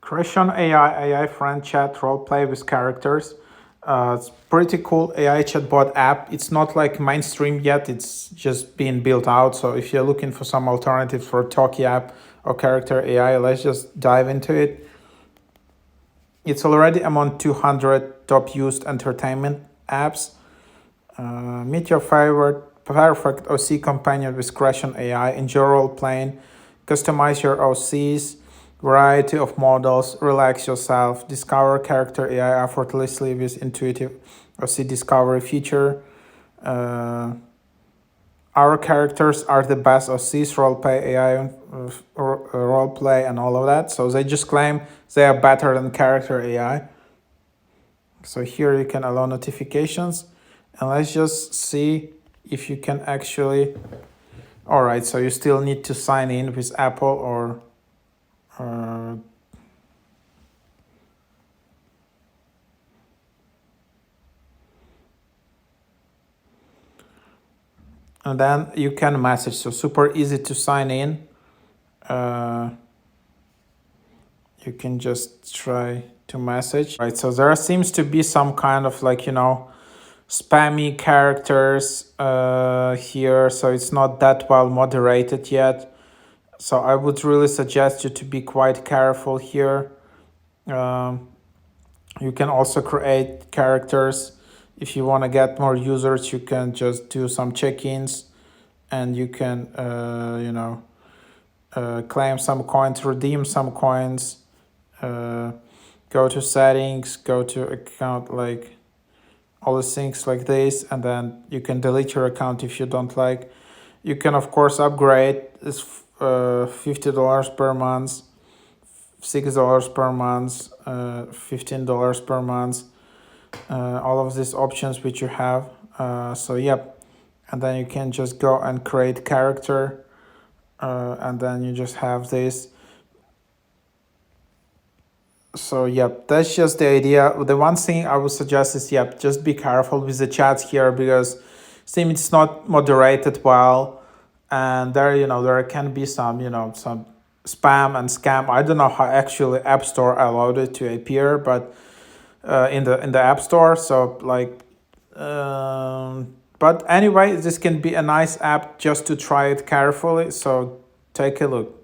Crushon AI friend chat roleplay with characters. It's pretty cool AI chatbot app. It's not like mainstream yet. It's just being built out. So if you're looking for some alternatives for Talkie app or character AI, let's just dive into it. It's already among 200 top used entertainment apps. Meet your favorite perfect OC companion with Crushon AI. Enjoy role playing. Customize your OCs. Variety of models. Relax yourself. Discover character AI effortlessly with intuitive OC discovery feature. Our characters are the best OCs, roleplay AI, roleplay, and all of that. So they just claim they are better than character AI. So here you can allow notifications, and let's just see if you can actually. All right, so you still need to sign in with Apple or. And then you can message. So super easy to sign in. You can just try to message. Right, so there seems to be some kind of like, spammy characters here. So it's not that well moderated yet. So I would really suggest you to be quite careful here. You can also create characters. If you want to get more users, you can just do some check-ins and you can, claim some coins, redeem some coins, go to settings, go to account, like all the things like this, and then you can delete your account if you don't like. You can of course upgrade. It's $50 per month, $6 per month, $15 per month, all of these options which you have. So yep, and then you can just go and create character, and then you just have this. So yep, that's just the idea. The one thing I would suggest is yep, just be careful with the chats here because seems it's not moderated well, and there can be some some spam and scam. I don't know how actually App Store allowed it to appear, but in the App Store. So like, but anyway, this can be a nice app just to try it carefully. So take a look.